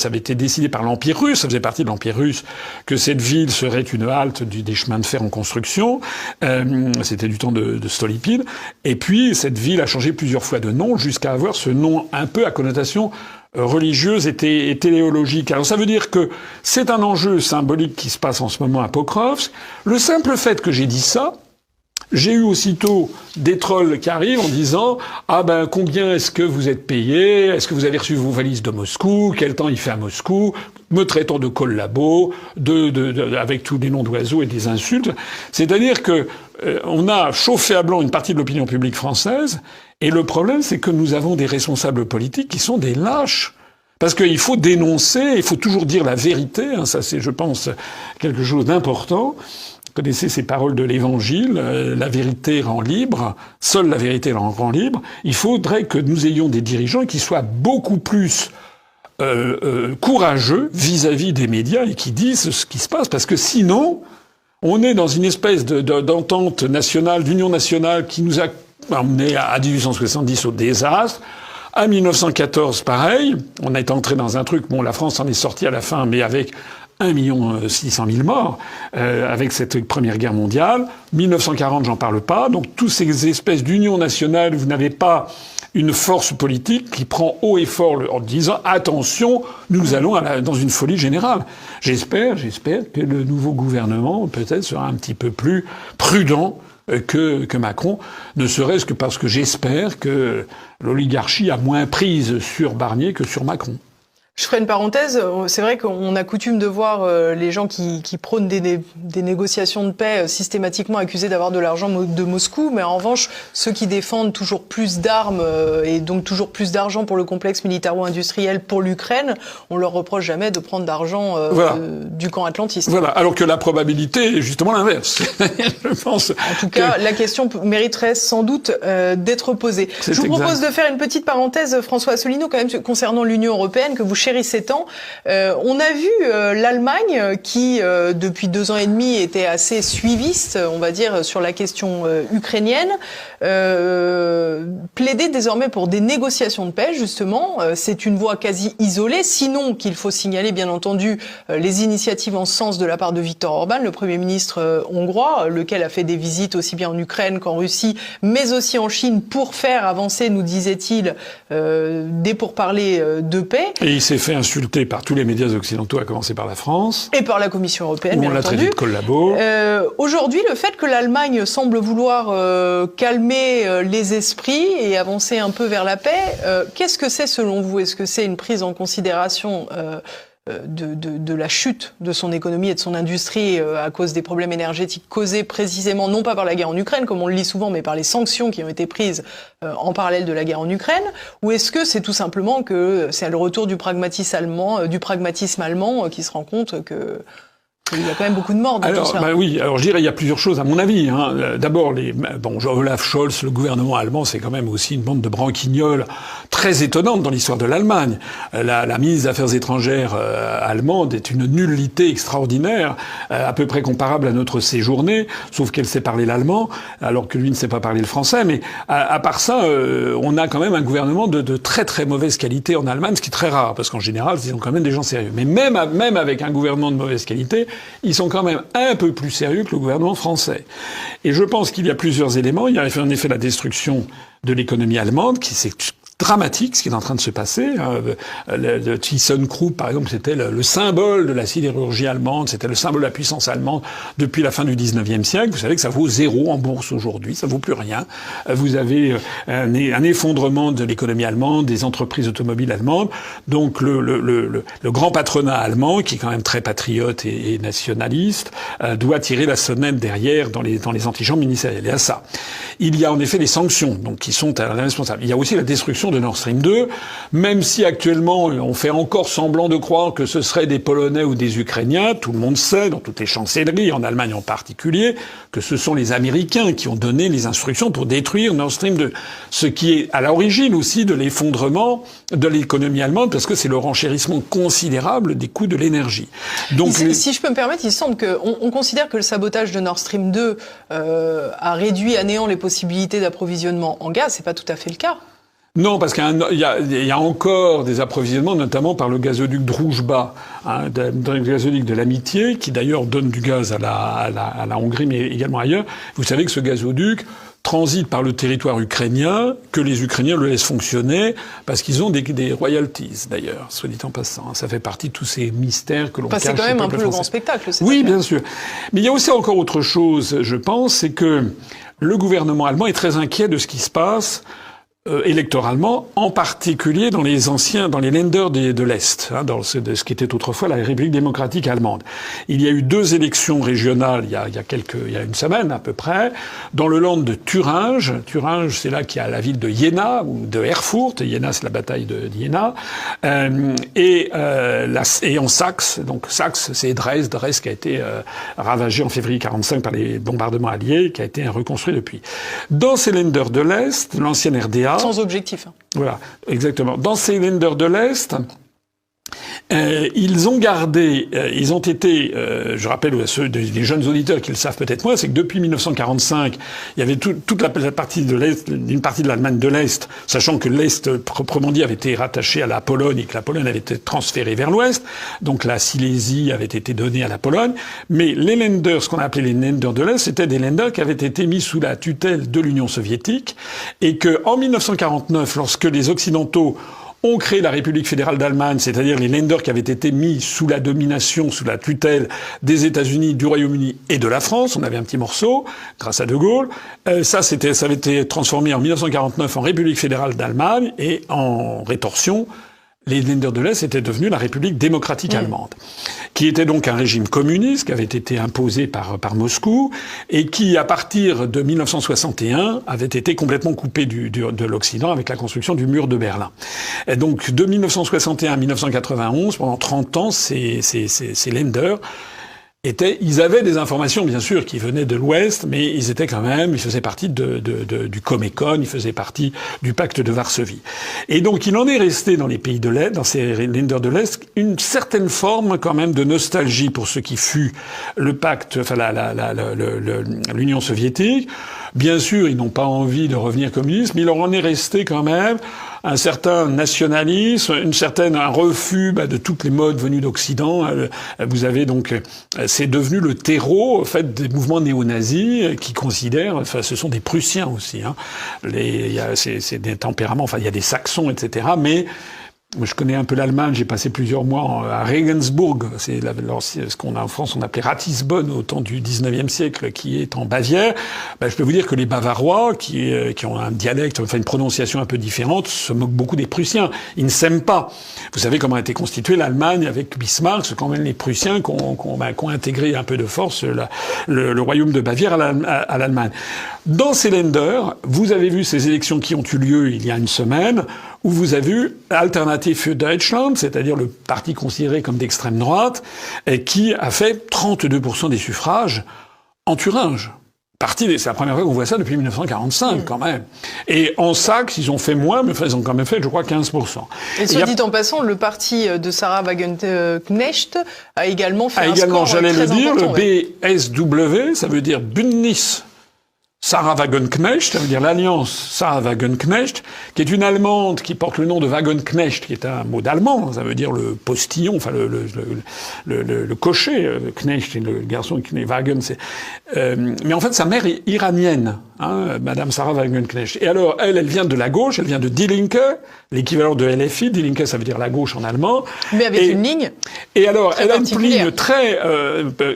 avait été décidé par l'Empire russe, ça faisait partie de l'Empire russe, que cette ville serait une halte des chemins de fer en construction. C'était du temps de Stolypine. Et puis cette ville a changé plusieurs fois de nom jusqu'à avoir ce nom un peu à connotation religieuse et téléologique. Alors ça veut dire que c'est un enjeu symbolique qui se passe en ce moment à Pokrovsk. Le simple fait que j'ai dit ça, j'ai eu aussitôt des trolls qui arrivent en disant « Ah ben, combien est-ce que vous êtes payé? Est-ce que vous avez reçu vos valises de Moscou? Quel temps il fait à Moscou ?» me traitant de collabo, avec tous les noms d'oiseaux et des insultes. C'est-à-dire que on a chauffé à blanc une partie de l'opinion publique française, et le problème, c'est que nous avons des responsables politiques qui sont des lâches. Parce qu'il faut dénoncer, il faut toujours dire la vérité, hein, ça c'est, je pense, quelque chose d'important. Vous connaissez ces paroles de l'Évangile, la vérité rend libre, seule la vérité rend libre. Il faudrait que nous ayons des dirigeants qui soient beaucoup plus courageux vis-à-vis des médias et qui disent ce qui se passe, parce que sinon, on est dans une espèce d'entente nationale, d'union nationale qui nous a amené à 1870 au désastre. À 1914, pareil, on est entré dans un truc, bon, la France en est sortie à la fin, mais avec 1 600 000 morts, avec cette Première Guerre mondiale. 1940, j'en parle pas. Donc, toutes ces espèces d'union nationale, vous n'avez pas une force politique qui prend haut et fort en disant « Attention, nous allons dans une folie générale ». J'espère que le nouveau gouvernement, peut-être, sera un petit peu plus prudent que Macron, ne serait-ce que parce que j'espère que l'oligarchie a moins prise sur Barnier que sur Macron. Je ferai une parenthèse. C'est vrai qu'on a coutume de voir les gens qui prônent des négociations de paix systématiquement accusés d'avoir de l'argent de Moscou, mais en revanche, ceux qui défendent toujours plus d'armes et donc toujours plus d'argent pour le complexe militaro-industriel pour l'Ukraine, on leur reproche jamais de prendre d'argent du camp atlantiste. Voilà, alors que la probabilité est justement l'inverse, je pense. En tout cas, la question mériterait sans doute d'être posée. Je vous propose de faire une petite parenthèse, François Asselineau, quand même, concernant l'Union européenne, que vous chérissez tant. On a vu l'Allemagne qui, depuis 2 ans et demi, était assez suiviste, on va dire, sur la question ukrainienne, plaider désormais pour des négociations de paix, justement. C'est une voie quasi isolée, sinon qu'il faut signaler, bien entendu, les initiatives en ce sens de la part de Viktor Orban, le Premier ministre hongrois, lequel a fait des visites aussi bien en Ukraine qu'en Russie, mais aussi en Chine, pour faire avancer, nous disait-il, des pourparlers de paix. Et il s'est fait insulter par tous les médias occidentaux, à commencer par la France. Et par la Commission européenne, bien entendu. On l'a traité de collabo. Aujourd'hui, le fait que l'Allemagne semble vouloir calmer les esprits et avancer un peu vers la paix, qu'est-ce que c'est selon vous? Est-ce que c'est une prise en considération de la chute de son économie et de son industrie à cause des problèmes énergétiques causés précisément non pas par la guerre en Ukraine, comme on le lit souvent, mais par les sanctions qui ont été prises en parallèle de la guerre en Ukraine? Ou est-ce que c'est tout simplement que c'est le retour du pragmatisme allemand qui se rend compte que il y a quand même beaucoup de morts dans tout cela. Oui, alors je dirais il y a plusieurs choses à mon avis. D'abord, Olaf Scholz, le gouvernement allemand, c'est quand même aussi une bande de branquignoles très étonnante dans l'histoire de l'Allemagne. La ministre des Affaires étrangères allemande est une nullité extraordinaire, à peu près comparable à notre séjournée, sauf qu'elle sait parler l'allemand, alors que lui ne sait pas parler le français. Mais à part ça, on a quand même un gouvernement de très très mauvaise qualité en Allemagne, ce qui est très rare, parce qu'en général, ils ont quand même des gens sérieux. Mais même avec un gouvernement de mauvaise qualité, ils sont quand même un peu plus sérieux que le gouvernement français. Et je pense qu'il y a plusieurs éléments. Il y a en effet la destruction de l'économie allemande, qui s'est dramatique, ce qui est en train de se passer. Le ThyssenKrupp, par exemple, c'était le symbole de la sidérurgie allemande, c'était le symbole de la puissance allemande depuis la fin du 19e siècle. Vous savez que ça vaut 0 en bourse aujourd'hui, ça vaut plus rien. Vous avez un effondrement de l'économie allemande, des entreprises automobiles allemandes. Donc le grand patronat allemand, qui est quand même très patriote et nationaliste, doit tirer la sonnette derrière dans les antichambres ministérielles. Il y a ça. Il y a en effet les sanctions, donc qui sont responsables. Il y a aussi la destruction de Nord Stream 2, même si actuellement on fait encore semblant de croire que ce seraient des Polonais ou des Ukrainiens. Tout le monde sait, dans toutes les chancelleries, en Allemagne en particulier, que ce sont les Américains qui ont donné les instructions pour détruire Nord Stream 2. Ce qui est à l'origine aussi de l'effondrement de l'économie allemande, parce que c'est le renchérissement considérable des coûts de l'énergie. Donc, si je peux me permettre, il semble qu'on considère que le sabotage de Nord Stream 2 a réduit à néant les possibilités d'approvisionnement en gaz. C'est pas tout à fait le cas. Non, parce qu'il y a encore des approvisionnements, notamment par le gazoduc Druzhba, le gazoduc de l'Amitié, qui d'ailleurs donne du gaz à la Hongrie, mais également ailleurs. Vous savez que ce gazoduc transite par le territoire ukrainien, que les Ukrainiens le laissent fonctionner, parce qu'ils ont des royalties, d'ailleurs, soit dit en passant. Ça fait partie de tous ces mystères que l'on cache. C'est quand même un peu le grand spectacle. Oui, bien sûr. Mais il y a aussi encore autre chose, je pense, c'est que le gouvernement allemand est très inquiet de ce qui se passe électoralement, en particulier dans les Länder de l'Est, dans ce qui était autrefois la République démocratique allemande. Il y a eu 2 élections régionales il y a une semaine à peu près, dans le land de Thuringe. Thuringe, c'est là qu'il y a la ville de Jena ou de Erfurt. Jena, c'est la bataille de Jena. Et en Saxe, donc Saxe, c'est Dresde qui a été ravagé en février 1945 par les bombardements alliés, qui a été reconstruit depuis. Dans ces Länder de l'Est, l'ancienne RDA, sans objectif. Voilà, exactement. Dans ces Länder de l'Est, ils ont été, je rappelle à ceux des jeunes auditeurs qui le savent peut-être moins, c'est que depuis 1945, il y avait toute la partie de l'Est, une partie de l'Allemagne de l'Est, sachant que l'Est, proprement dit, avait été rattaché à la Pologne et que la Pologne avait été transférée vers l'Ouest. Donc la Silésie avait été donnée à la Pologne. Mais les Länder, ce qu'on a appelé les Länder de l'Est, c'était des Länder qui avaient été mis sous la tutelle de l'Union soviétique et que, en 1949, lorsque les Occidentaux ont créé la République fédérale d'Allemagne, c'est-à-dire les Länder qui avaient été mis sous la domination, sous la tutelle des États-Unis, du Royaume-Uni et de la France. On avait un petit morceau, grâce à De Gaulle. Ça avait été transformé en 1949 en République fédérale d'Allemagne et en rétorsion, les Länder de l'Est étaient devenus la République démocratique allemande, qui était donc un régime communiste qui avait été imposé par Moscou et qui, à partir de 1961, avait été complètement coupé de l'Occident avec la construction du mur de Berlin. Et donc, de 1961 à 1991, pendant 30 ans, ces Länder ils avaient des informations, bien sûr, qui venaient de l'Ouest, mais ils faisaient partie du Comecon, ils faisaient partie du pacte de Varsovie. Et donc, il en est resté dans les pays de l'Est, dans ces Länder de l'Est, une certaine forme, quand même, de nostalgie pour ce qui fut le pacte, enfin, l'Union soviétique. Bien sûr, ils n'ont pas envie de revenir communistes, mais il leur en est resté quand même un certain nationalisme, un refus de toutes les modes venues d'Occident. Vous avez donc, c'est devenu le terreau, en fait, des mouvements néo-nazis qui considèrent, enfin, ce sont des Prussiens aussi, c'est des tempéraments, enfin, il y a des Saxons, etc., mais Je connais un peu l'Allemagne, j'ai passé plusieurs mois à Regensburg, c'est ce qu'on a en France, on appelait Ratisbonne au temps du 19e siècle, qui est en Bavière. Je peux vous dire que les Bavarois, qui ont un dialecte, enfin une prononciation un peu différente, se moquent beaucoup des Prussiens. Ils ne s'aiment pas. Vous savez comment a été constituée l'Allemagne avec Bismarck, c'est quand même les Prussiens qui ont intégré un peu de force le royaume de Bavière à l'Allemagne. Dans ces Länder, vous avez vu ces élections qui ont eu lieu il y a une semaine, où vous avez vu Alternative für Deutschland, c'est-à-dire le parti considéré comme d'extrême droite, qui a fait 32% des suffrages en Thuringe. C'est la première fois qu'on voit ça depuis 1945, quand même. Et en Saxe, ils ont fait moins, mais ils ont quand même fait, je crois, 15%. Et soit dit en passant, le parti de Sarah Wagenknecht a également fait un score très important. J'allais le dire, le BSW, ça veut dire Bündnis Sarah Wagenknecht, ça veut dire l'Alliance Sarah Wagenknecht, qui est une Allemande qui porte le nom de Wagenknecht, qui est un mot d'allemand, ça veut dire le postillon, enfin le cocher, Knecht, le garçon qui est Wagen, c'est. Mais en fait, sa mère est iranienne, Madame Sarah Wagenknecht. Et alors, elle vient de la gauche, elle vient de Die Linke, l'équivalent de LFI. Die Linke, ça veut dire la gauche en allemand. Mais avec une ligne. Et alors, elle a une ligne très,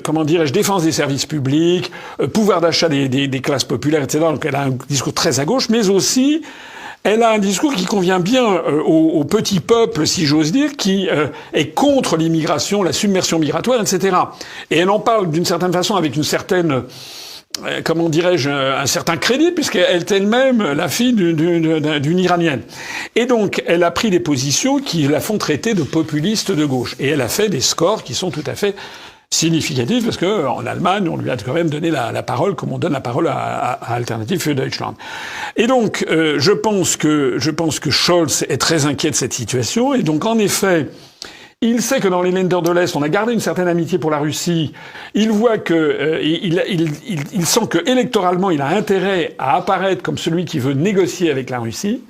comment dirais-je, défense des services publics, pouvoir d'achat des classes populaires, etc. Donc, elle a un discours très à gauche, mais aussi, elle a un discours qui convient bien au petit peuple, si j'ose dire, qui est contre l'immigration, la submersion migratoire, etc. Et elle en parle d'une certaine façon avec une certaine, comment dirais-je, un certain crédit, puisqu'elle est elle-même la fille d'une Iranienne. Et donc, elle a pris des positions qui la font traiter de populiste de gauche. Et elle a fait des scores qui sont tout à fait significatif parce que en Allemagne, on lui a quand même donné la parole comme on donne la parole à Alternative für Deutschland. Et donc, je pense que Scholz est très inquiet de cette situation. Et donc, en effet, il sait que dans les Länder de l'Est, on a gardé une certaine amitié pour la Russie. Il voit que il sent que électoralement, il a intérêt à apparaître comme celui qui veut négocier avec la Russie.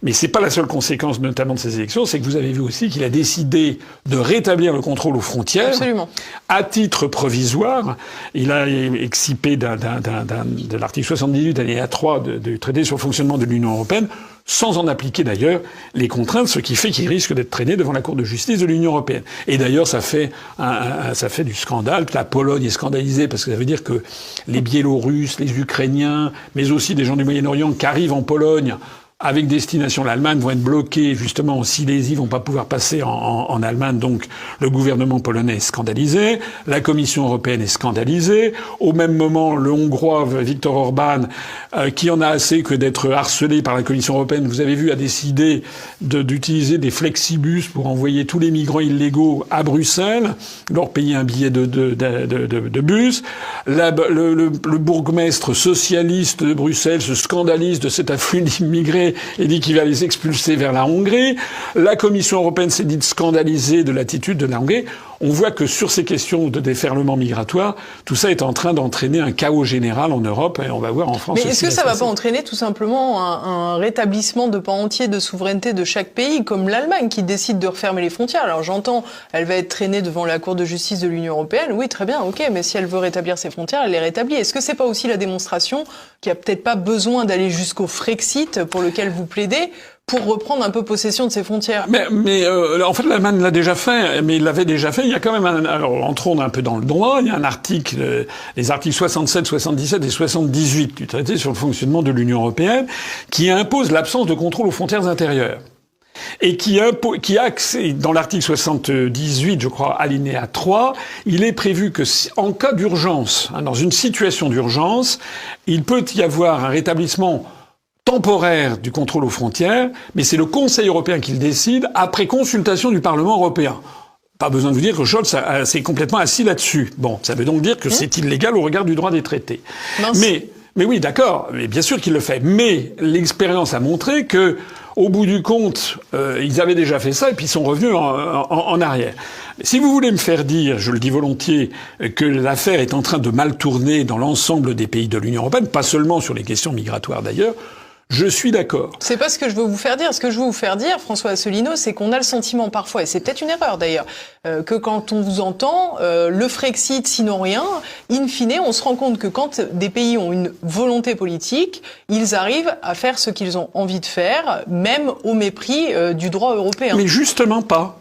Mais c'est pas la seule conséquence, notamment de ces élections, c'est que vous avez vu aussi qu'il a décidé de rétablir le contrôle aux frontières. Absolument. À titre provisoire. Il a excipé de l'article 78, alinéa 3 du traité sur le fonctionnement de l'Union européenne, sans en appliquer d'ailleurs les contraintes, ce qui fait qu'il risque d'être traîné devant la Cour de justice de l'Union européenne. Et d'ailleurs, ça fait du scandale. La Pologne est scandalisée parce que ça veut dire que les Biélorusses, les Ukrainiens, mais aussi des gens du Moyen-Orient qui arrivent en Pologne avec destination l'Allemagne vont être bloqués justement en Silésie, vont pas pouvoir passer en Allemagne. Donc le gouvernement polonais est scandalisé, la Commission européenne est scandalisée. Au même moment, le Hongrois Viktor Orban, qui en a assez que d'être harcelé par la Commission européenne, vous avez vu, a décidé d'utiliser des flexibus pour envoyer tous les migrants illégaux à Bruxelles, leur payer un billet de bus. Le bourgmestre socialiste de Bruxelles se scandalise de cet afflux d'immigrés et dit qu'il va les expulser vers la Hongrie. La Commission européenne s'est dite scandalisée de l'attitude de la Hongrie. On voit que sur ces questions de déferlement migratoire, tout ça est en train d'entraîner un chaos général en Europe et on va voir en France. Mais est-ce que ça va pas entraîner tout simplement un rétablissement de pans entiers de souveraineté de chaque pays, comme l'Allemagne qui décide de refermer les frontières? Alors j'entends, elle va être traînée devant la Cour de justice de l'Union européenne. Oui, très bien, ok, mais si elle veut rétablir ses frontières, elle les rétablit. Est-ce que c'est pas aussi la démonstration qu'il n'y a peut-être pas besoin d'aller jusqu'au Frexit pour lequel vous plaidez, pour reprendre un peu possession de ses frontières? Mais en fait, l'Allemagne l'a déjà fait, mais il l'avait déjà fait. Il y a quand même alors entrons un peu dans le droit. Il y a un article, les articles 67, 77 et 78 du traité sur le fonctionnement de l'Union européenne, qui impose l'absence de contrôle aux frontières intérieures. Et qui a dans l'article 78, je crois, alinéa 3, il est prévu que en cas d'urgence, dans une situation d'urgence, il peut y avoir un rétablissement temporaire du contrôle aux frontières, mais c'est le Conseil européen qui le décide après consultation du Parlement européen. Pas besoin de vous dire que Scholz s'est complètement assis là-dessus. Bon, ça veut donc dire que c'est illégal au regard du droit des traités. Mais oui, d'accord, mais bien sûr qu'il le fait. Mais l'expérience a montré que, au bout du compte, ils avaient déjà fait ça et puis ils sont revenus en arrière. Si vous voulez me faire dire, je le dis volontiers, que l'affaire est en train de mal tourner dans l'ensemble des pays de l'Union européenne, pas seulement sur les questions migratoires d'ailleurs, Je suis d'accord. C'est pas ce que je veux vous faire dire. Ce que je veux vous faire dire, François Asselineau, c'est qu'on a le sentiment parfois, et c'est peut-être une erreur d'ailleurs, que quand on vous entend, le Frexit, sinon rien, in fine, on se rend compte que quand des pays ont une volonté politique, ils arrivent à faire ce qu'ils ont envie de faire, même au mépris du droit européen. Mais justement pas,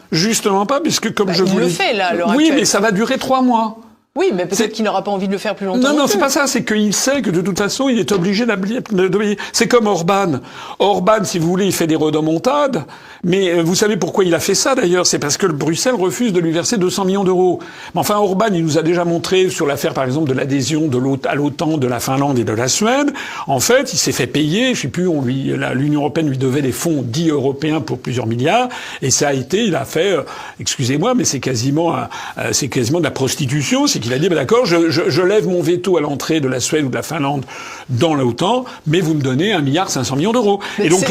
puisque comme je vous l'ai dit... Il le fait là, à l'heure Oui, actuelle. mais ça va durer 3 mois. Oui, mais peut-être qu'il n'aura pas envie de le faire plus longtemps. Non, c'est pas ça. C'est qu'il sait que de toute façon, il est obligé d'obéir. C'est comme Orban. Orban, si vous voulez, il fait des rodomontades. Mais vous savez pourquoi il a fait ça, d'ailleurs? C'est parce que Bruxelles refuse de lui verser 200 millions d'euros. Mais enfin, Orban, il nous a déjà montré sur l'affaire, par exemple, de l'adhésion à l'OTAN de la Finlande et de la Suède. En fait, il s'est fait payer. Je sais plus, l'Union européenne lui devait des fonds dits européens pour plusieurs milliards. Et ça a été, il a fait, excusez-moi, mais c'est quasiment de la prostitution. C'est qu'il a dit, d'accord, je lève mon veto à l'entrée de la Suède ou de la Finlande dans l'OTAN, mais vous me donnez 1,5 milliard d'euros. Mais et donc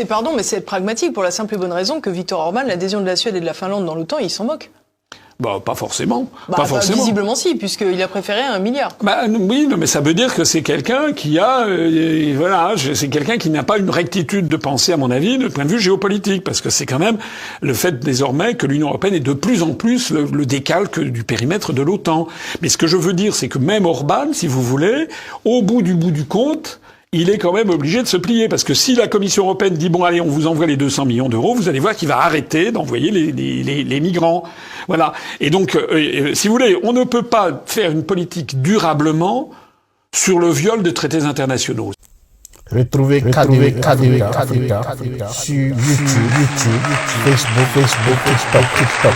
pardon, mais c'est être pragmatique pour la simple et bonne raison que Viktor Orban, l'adhésion de la Suède et de la Finlande dans l'OTAN, il s'en moque. Bah, pas forcément. Visiblement si, puisqu'il a préféré 1 milliard. Bah, oui, mais ça veut dire que c'est quelqu'un qui a, c'est quelqu'un qui n'a pas une rectitude de pensée, à mon avis, de point de vue géopolitique, parce que c'est quand même le fait désormais que l'Union européenne est de plus en plus le décalque du périmètre de l'OTAN. Mais ce que je veux dire, c'est que même Orban, si vous voulez, au bout du compte, il est quand même obligé de se plier. Parce que si la Commission européenne dit, bon, allez, on vous envoie les 200 millions d'euros, vous allez voir qu'il va arrêter d'envoyer les migrants. Voilà. Et donc, si vous voulez, on ne peut pas faire une politique durablement sur le viol de traités internationaux. Retrouvez KDV Africa sur YouTube, Facebook, TikTok.